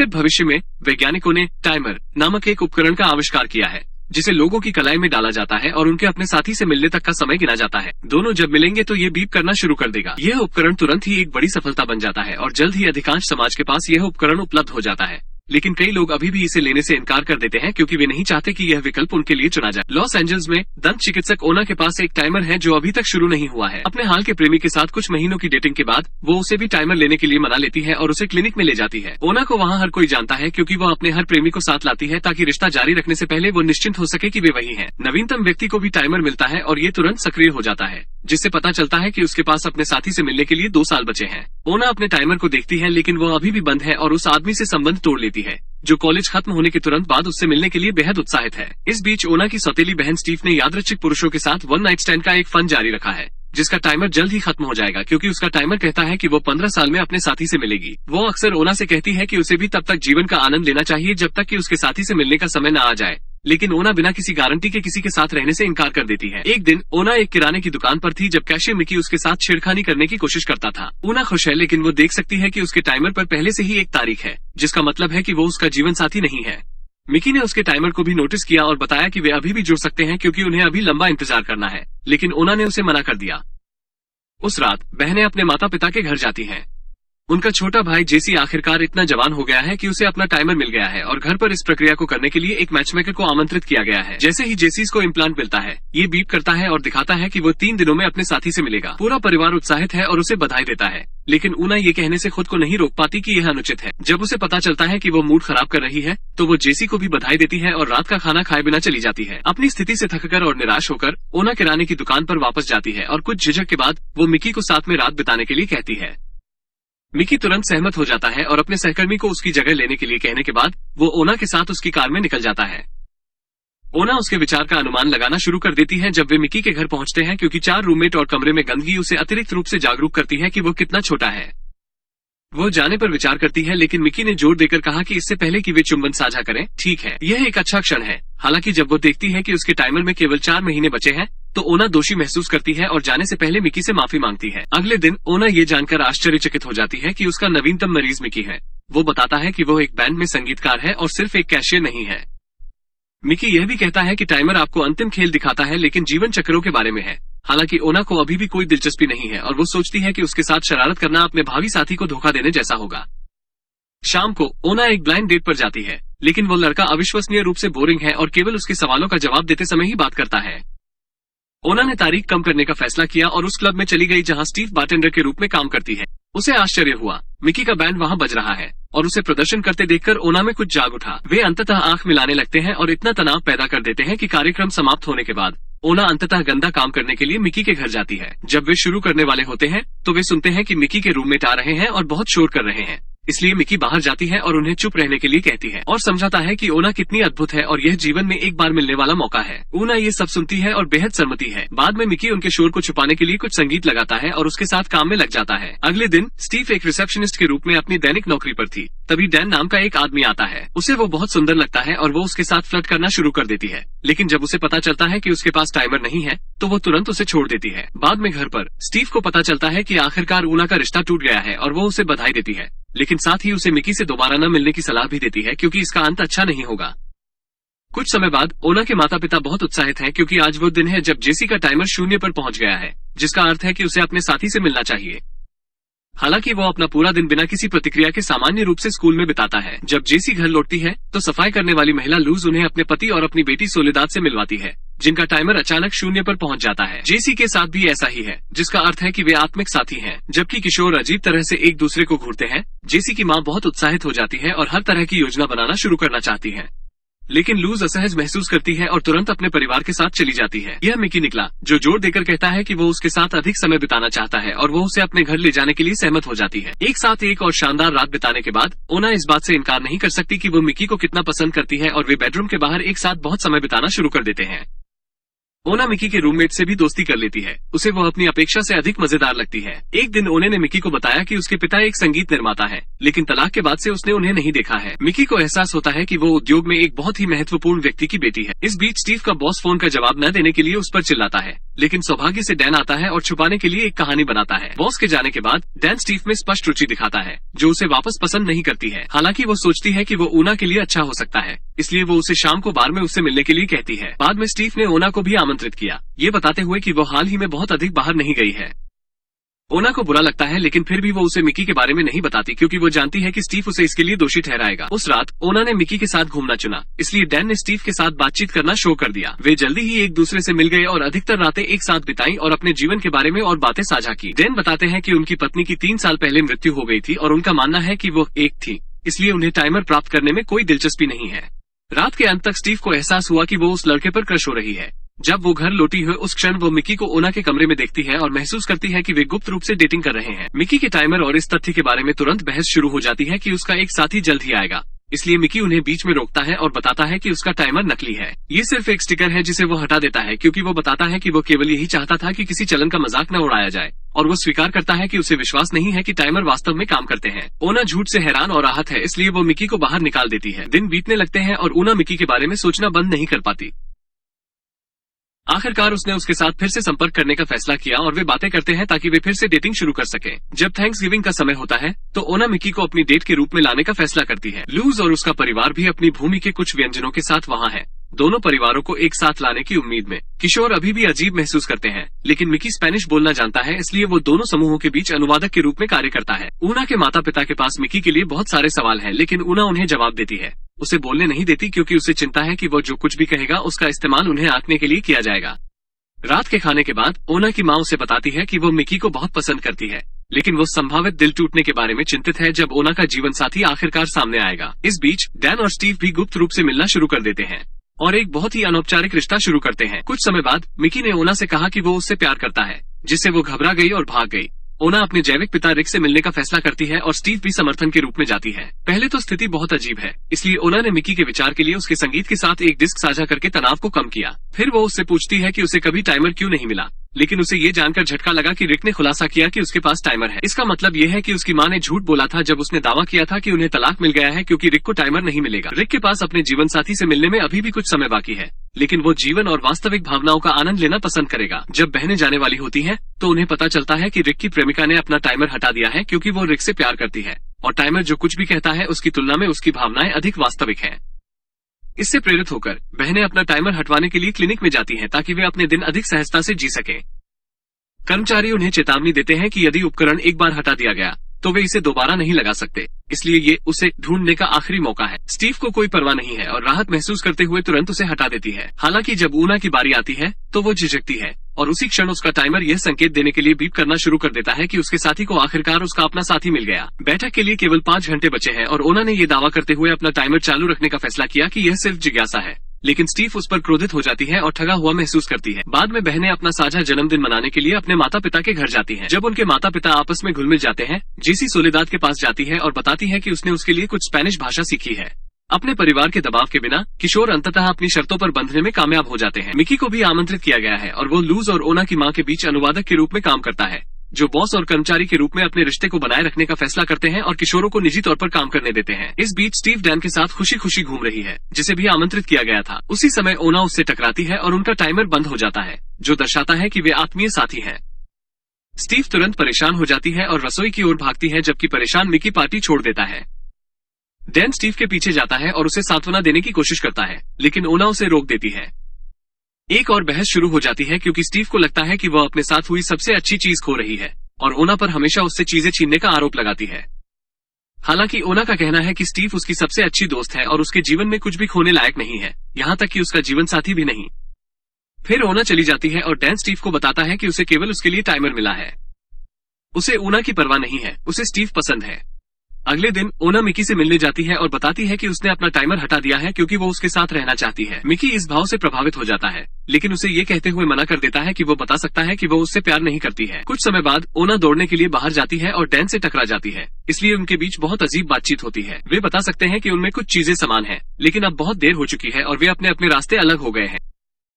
भविष्य में वैज्ञानिकों ने टाइमर नामक एक उपकरण का आविष्कार किया है, जिसे लोगों की कलाई में डाला जाता है और उनके अपने साथी से मिलने तक का समय गिना जाता है। दोनों जब मिलेंगे तो ये बीप करना शुरू कर देगा। यह उपकरण तुरंत ही एक बड़ी सफलता बन जाता है और जल्द ही अधिकांश समाज के पास यह उपकरण उपलब्ध हो जाता है। लेकिन कई लोग अभी भी इसे लेने से इनकार कर देते हैं क्योंकि वे नहीं चाहते कि यह विकल्प उनके लिए चुना जाए। लॉस एंजल्स में दंत चिकित्सक ओना के पास एक टाइमर है जो अभी तक शुरू नहीं हुआ है। अपने हाल के प्रेमी के साथ कुछ महीनों की डेटिंग के बाद वो उसे भी टाइमर लेने के लिए मना लेती है और उसे क्लिनिक में ले जाती है। ओना को वहाँ हर कोई जानता है क्योंकि वो अपने हर प्रेमी को साथ लाती है ताकि रिश्ता जारी रखने से पहले वो निश्चिंत हो सके कि वे वही हैं। नवीनतम व्यक्ति को भी टाइमर मिलता है और ये तुरंत सक्रिय हो जाता है, जिससे पता चलता है कि उसके पास अपने साथी से मिलने के लिए 2 साल बचे हैं। ओना अपने टाइमर को देखती है लेकिन वो अभी भी बंद है और उस आदमी से संबंध तोड़ लेती है जो कॉलेज खत्म होने के तुरंत बाद उससे मिलने के लिए बेहद उत्साहित है। इस बीच ओना की सौतेली बहन स्टीव ने यादृच्छिक पुरुषों के साथ वन नाइट स्टैंड का एक फन जारी रखा है, जिसका टाइमर जल्द ही खत्म हो जाएगा क्योंकि उसका टाइमर कहता है कि वो 15 साल में अपने साथी से मिलेगी। वो अक्सर ओना से कहती है कि उसे भी तब तक जीवन का आनंद लेना चाहिए जब तक कि उसके साथी से मिलने का समय न आ जाए, लेकिन ओना बिना किसी गारंटी के किसी के साथ रहने से इनकार कर देती है। एक दिन ओना एक किराने की दुकान पर थी जब कैशियर मिकी उसके साथ छेड़खानी करने की कोशिश करता था। ओना खुश है लेकिन वो देख सकती है कि उसके टाइमर पर पहले से ही एक तारीख है, जिसका मतलब है कि वो उसका जीवन साथी नहीं है। मिकी ने उसके टाइमर को भी नोटिस किया और बताया कि वे अभी भी जुड़ सकते हैं क्योंकि उन्हें अभी लंबा इंतजार करना है, लेकिन ओना ने उसे मना कर दिया। उस रात बहनें अपने माता पिता के घर जाती हैं। उनका छोटा भाई जेसी आखिरकार इतना जवान हो गया है कि उसे अपना टाइमर मिल गया है और घर पर इस प्रक्रिया को करने के लिए एक मैचमेकर को आमंत्रित किया गया है। जैसे ही जेसीस को इम्प्लांट मिलता है, ये बीप करता है और दिखाता है कि वो 3 दिनों में अपने साथी से मिलेगा। पूरा परिवार उत्साहित है और उसे बधाई देता है, लेकिन ऊना ये कहने से खुद को नहीं रोक पाती कि यह अनुचित है। जब उसे पता चलता है कि वो मूड खराब कर रही है तो वो जेसी को भी बधाई देती है और रात का खाना खाए बिना चली जाती है। अपनी स्थिति से थककर और निराश होकर ओना किराने की दुकान पर वापस जाती है और कुछ झिझक के बाद वो मिकी को साथ में रात बिताने के लिए कहती है। मिकी तुरंत सहमत हो जाता है और अपने सहकर्मी को उसकी जगह लेने के लिए कहने के बाद वो ओना के साथ उसकी कार में निकल जाता है। ओना उसके विचार का अनुमान लगाना शुरू कर देती है जब वे मिकी के घर पहुंचते हैं क्योंकि 4 रूममेट और कमरे में गंदगी उसे अतिरिक्त रूप से जागरूक करती है कि वो कितना छोटा है। वो जाने पर विचार करती है लेकिन मिकी ने जोर देकर कहा कि इससे पहले कि वे चुंबन साझा करें, ठीक है, यह एक अच्छा क्षण है। हालांकि जब वो देखती है कि उसके टाइमर में केवल 4 महीने बचे हैं तो ओना दोषी महसूस करती है और जाने से पहले मिकी से माफी मांगती है। अगले दिन ओना ये जानकर आश्चर्यचकित हो जाती है कि उसका नवीनतम मरीज मिकी है। वो बताता है कि वो एक बैंड में संगीतकार है और सिर्फ एक कैशियर नहीं है। मिकी यह भी कहता है कि टाइमर आपको अंतिम खेल दिखाता है लेकिन जीवन चक्रों के बारे में है। हालांकि ओना को अभी भी कोई दिलचस्पी नहीं है और वो सोचती है कि उसके साथ शरारत करना अपने भावी साथी को धोखा देने जैसा होगा। शाम को ओना एक ब्लाइंड डेट पर जाती है, लेकिन वो लड़का अविश्वसनीय रूप से बोरिंग है और केवल उसके सवालों का जवाब देते समय ही बात करता है। ओना ने तारीख कम करने का फैसला किया और उस क्लब में चली गई जहां स्टीव बारटेंडर के रूप में काम करती है। उसे आश्चर्य हुआ, मिकी का बैंड वहां बज रहा है और उसे प्रदर्शन करते देखकर ओना में कुछ जाग उठा। वे अंततः आंख मिलाने लगते हैं और इतना तनाव पैदा कर देते हैं कि कार्यक्रम समाप्त होने के बाद ओना अंततः गंदा काम करने के लिए मिकी के घर जाती है। जब वे शुरू करने वाले होते हैं तो वे सुनते हैं कि मिकी के रूममेट आ रहे हैं और बहुत शोर कर रहे हैं, इसलिए मिकी बाहर जाती है और उन्हें चुप रहने के लिए कहती है और समझाता है कि ओना कितनी अद्भुत है और यह जीवन में एक बार मिलने वाला मौका है। ओना ये सब सुनती है और बेहद सहमति है। बाद में मिकी उनके शोर को छुपाने के लिए कुछ संगीत लगाता है और उसके साथ काम में लग जाता है। अगले दिन स्टीव एक रिसेप्शनिस्ट के रूप में अपनी दैनिक नौकरी पर थी। तभी डैन नाम का एक आदमी आता है। उसे वो बहुत सुंदर लगता है और वो उसके साथ फ्लर्ट करना शुरू कर देती है, लेकिन जब उसे पता चलता है कि उसके पास टाइमर नहीं है तो वो तुरंत उसे छोड़ देती है। बाद में घर पर स्टीव को पता चलता है कि आखिरकार ओना का रिश्ता टूट गया है और वो उसे बधाई देती है, लेकिन साथ ही उसे मिकी से दोबारा न मिलने की सलाह भी देती है क्योंकि इसका अंत अच्छा नहीं होगा। कुछ समय बाद ओना के माता पिता बहुत उत्साहित हैं क्योंकि आज वो दिन है जब जेसी का टाइमर 0 पर पहुंच गया है, जिसका अर्थ है कि उसे अपने साथी से मिलना चाहिए। हालांकि वो अपना पूरा दिन बिना किसी प्रतिक्रिया के सामान्य रूप से स्कूल में बिताता है। जब जेसी घर लौटती है तो सफाई करने वाली महिला लूज उन्हें अपने पति और अपनी बेटी सोलेदाद से मिलवाती है, जिनका टाइमर अचानक 0 पर पहुंच जाता है। जेसी के साथ भी ऐसा ही है, जिसका अर्थ है कि वे आत्मिक साथी हैं। जबकि किशोर अजीब तरह से एक दूसरे को घूरते हैं। जेसी की माँ बहुत उत्साहित हो जाती है और हर तरह की योजना बनाना शुरू करना चाहती है, लेकिन लूज असहज महसूस करती है और तुरंत अपने परिवार के साथ चली जाती है। यह मिकी निकला जो जोर देकर कहता है कि वो उसके साथ अधिक समय बिताना चाहता है और वो उसे अपने घर ले जाने के लिए सहमत हो जाती है। एक साथ एक और शानदार रात बिताने के बाद ओना इस बात से इनकार नहीं कर सकती कि वो मिकी को कितना पसंद करती है और वे बेडरूम के बाहर एक साथ बहुत समय बिताना शुरू कर देते हैं। ओना मिकी के रूममेट से भी दोस्ती कर लेती है। उसे वो अपनी अपेक्षा से अधिक मजेदार लगती है। एक दिन ओने ने मिकी को बताया कि उसके पिता एक संगीत निर्माता है, लेकिन तलाक के बाद से उसने उन्हें नहीं देखा है। मिकी को एहसास होता है कि वो उद्योग में एक बहुत ही महत्वपूर्ण व्यक्ति की बेटी है। इस बीच स्टीव का बॉस फोन का जवाब न देने के लिए उस पर चिल्लाता है, लेकिन सौभाग्य से डैन आता है और छुपाने के लिए एक कहानी बनाता है। बॉस के जाने के बाद डैन स्टीव में स्पष्ट रुचि दिखाता है, जो उसे वापस पसंद नहीं करती है। हालांकि वो सोचती है कि वो ओना के लिए अच्छा हो सकता है, इसलिए वो उसे शाम को बार में उससे मिलने के लिए कहती है। बाद में स्टीव ने ओना को भी आमंत्रित किया, ये बताते हुए कि वो हाल ही में बहुत अधिक बाहर नहीं गई है। ओना को बुरा लगता है, लेकिन फिर भी वो उसे मिकी के बारे में नहीं बताती, क्योंकि वो जानती है कि स्टीव उसे इसके लिए दोषी ठहराएगा। उस रात ओना ने मिकी के साथ घूमना चुना, इसलिए डैन ने स्टीव के साथ बातचीत करना शुरू कर दिया। वे जल्दी ही एक दूसरे से मिल गए और अधिकतर रातें एक साथ बिताई और अपने जीवन के बारे में और बातें साझा की। डैन बताते हैं कि उनकी पत्नी की 3 साल पहले मृत्यु हो गई थी और उनका मानना है कि वो एक थी, इसलिए उन्हें टाइमर प्राप्त करने में कोई दिलचस्पी नहीं है। रात के अंत तक स्टीव को एहसास हुआ कि वो उस लड़के पर क्रश हो रही है। जब वो घर लौटी है उस क्षण वो मिकी को ओना के कमरे में देखती है और महसूस करती है कि वे गुप्त रूप से डेटिंग कर रहे हैं। मिकी के टाइमर और इस तथ्य के बारे में तुरंत बहस शुरू हो जाती है कि उसका एक साथी जल्द ही आएगा, इसलिए मिकी उन्हें बीच में रोकता है और बताता है कि उसका टाइमर नकली है। ये सिर्फ एक स्टिकर है जिसे वो हटा देता है, क्योंकि वो बताता है कि वो केवल यही चाहता था कि किसी चलन का मजाक न उड़ाया जाए, और वो स्वीकार करता है कि उसे विश्वास नहीं है कि टाइमर वास्तव में काम करते हैं। ओना झूठ से हैरान और आहत है, इसलिए वो मिकी को बाहर निकाल देती है। दिन बीतने लगते हैं और ओना मिकी के बारे में सोचना बंद नहीं कर पाती। आखिरकार उसने उसके साथ फिर से संपर्क करने का फैसला किया और वे बातें करते हैं ताकि वे फिर से डेटिंग शुरू कर सकें। जब थैंक्सगिविंग का समय होता है तो ओना मिकी को अपनी डेट के रूप में लाने का फैसला करती है। लूज और उसका परिवार भी अपनी भूमि के कुछ व्यंजनों के साथ वहाँ है, दोनों परिवारों को एक साथ लाने की उम्मीद में। किशोर अभी भी अजीब महसूस करते हैं, लेकिन मिकी स्पेनिश बोलना जानता है, इसलिए वो दोनों समूहों के बीच अनुवादक के रूप में कार्य करता है। ऊना के माता पिता के पास मिकी के लिए बहुत सारे सवाल हैं, लेकिन ऊना उन्हें जवाब देती है। उसे बोलने नहीं देती क्योंकि उसे चिंता है कि वो जो कुछ भी कहेगा उसका इस्तेमाल उन्हें आंकने के लिए किया जाएगा। रात के खाने के बाद ओना की माँ उसे बताती है कि वो मिकी को बहुत पसंद करती है, लेकिन वो संभावित दिल टूटने के बारे में चिंतित है जब ओना का जीवन साथी आखिरकार सामने आएगा। इस बीच डैन और स्टीव भी गुप्त रूप से मिलना शुरू कर देते हैं और एक बहुत ही अनौपचारिक रिश्ता शुरू करते हैं। कुछ समय बाद मिकी ने ओना से कहा कि वो उससे प्यार करता है, जिससे वो घबरा गई और भाग गई। ओना अपने जैविक पिता रिक से मिलने का फैसला करती है और स्टीव भी समर्थन के रूप में जाती है। पहले तो स्थिति बहुत अजीब है, इसलिए ओना ने मिकी के विचार के लिए उसके संगीत के साथ एक डिस्क साझा करके तनाव को कम किया। फिर वो उससे पूछती है कि उसे कभी टाइमर क्यों नहीं मिला, लेकिन उसे ये जानकर झटका लगा कि रिक ने खुलासा किया कि उसके पास टाइमर है। इसका मतलब ये है कि उसकी माँ ने झूठ बोला था जब उसने दावा किया था कि उन्हें तलाक मिल गया है, क्योंकि रिक को टाइमर नहीं मिलेगा। रिक के पास अपने जीवन साथी से मिलने में अभी भी कुछ समय बाकी है, लेकिन वो जीवन और वास्तविक भावनाओं का आनंद लेना पसंद करेगा। जब बहनें जाने वाली होती हैं, तो उन्हें पता चलता है कि रिक की प्रेमिका ने अपना टाइमर हटा दिया है, क्योंकि वो रिक से प्यार करती है और टाइमर जो कुछ भी कहता है उसकी तुलना में उसकी भावनाएं अधिक वास्तविक हैं। इससे प्रेरित होकर बहनें अपना टाइमर हटवाने के लिए क्लिनिक में जाती हैं ताकि वे अपने दिन अधिक सहजता से जी सकें। कर्मचारी उन्हें चेतावनी देते हैं कि यदि उपकरण एक बार हटा दिया गया तो वे इसे दोबारा नहीं लगा सकते, इसलिए ये उसे ढूंढने का आखिरी मौका है। स्टीव को कोई परवाह नहीं है और राहत महसूस करते हुए तुरंत उसे हटा देती है। हालांकि जब ऊना की बारी आती है तो वो झिझकती है और उसी क्षण उसका टाइमर यह संकेत देने के लिए बीप करना शुरू कर देता है कि उसके साथी को आखिरकार उसका अपना साथी मिल गया। बैठक के लिए केवल 5 घंटे बचे हैं और ओना ने ये दावा करते हुए अपना टाइमर चालू रखने का फैसला किया कि यह सिर्फ जिज्ञासा है, लेकिन स्टीव उस पर क्रोधित हो जाती है और ठगा हुआ महसूस करती है। बाद में बहनें अपना साझा जन्मदिन मनाने के लिए अपने माता पिता के घर जाती हैं। जब उनके माता पिता आपस में घुल मिल जाते हैं, जेसी सोलेदाद के पास जाती है और बताती है कि उसने उसके लिए कुछ स्पेनिश भाषा सीखी है। अपने परिवार के दबाव के बिना किशोर अंततः अपनी शर्तों पर बंधने में कामयाब हो जाते हैं। मिकी को भी आमंत्रित किया गया है और वो लूज और ओना की माँ के बीच अनुवादक के रूप में काम करता है, जो बॉस और कर्मचारी के रूप में अपने रिश्ते को बनाए रखने का फैसला करते हैं और किशोरों को निजी तौर पर काम करने देते हैं। इस बीच स्टीव डैन के साथ खुशी खुशी घूम रही है, जिसे भी आमंत्रित किया गया था। उसी समय ओना उससे टकराती है और उनका टाइमर बंद हो जाता है, जो दर्शाता है कि वे आत्मीय साथी हैं। स्टीव तुरंत परेशान हो जाती है और रसोई की ओर भागती है, जबकि परेशान मिकी पार्टी छोड़ देता है। डैन स्टीव के पीछे जाता है और उसे सांत्वना देने की कोशिश करता है, लेकिन ओना उसे रोक देती है। एक और बहस शुरू हो जाती है क्योंकि स्टीव को लगता है कि वह अपने साथ हुई सबसे अच्छी चीज खो रही है और ओना पर हमेशा उससे चीजें छीनने का आरोप लगाती है। हालांकि ओना का कहना है कि स्टीव उसकी सबसे अच्छी दोस्त है और उसके जीवन में कुछ भी खोने लायक नहीं है, यहाँ तक कि उसका जीवन साथी भी नहीं। फिर ओना चली जाती है और डैन स्टीव को बताता है कि उसे केवल उसके लिए टाइमर मिला है। उसे ओना की परवाह नहीं है, उसे स्टीव पसंद है। अगले दिन ओना मिकी से मिलने जाती है और बताती है कि उसने अपना टाइमर हटा दिया है क्योंकि वो उसके साथ रहना चाहती है। मिकी इस भाव से प्रभावित हो जाता है, लेकिन उसे ये कहते हुए मना कर देता है कि वो बता सकता है कि वो उससे प्यार नहीं करती है। कुछ समय बाद ओना दौड़ने के लिए बाहर जाती है और डैन से टकरा जाती है, इसलिए उनके बीच बहुत अजीब बातचीत होती है। वे बता सकते हैं कि उनमें कुछ चीजें समान हैं, लेकिन अब बहुत देर हो चुकी है और वे अपने अपने रास्ते अलग हो गए हैं।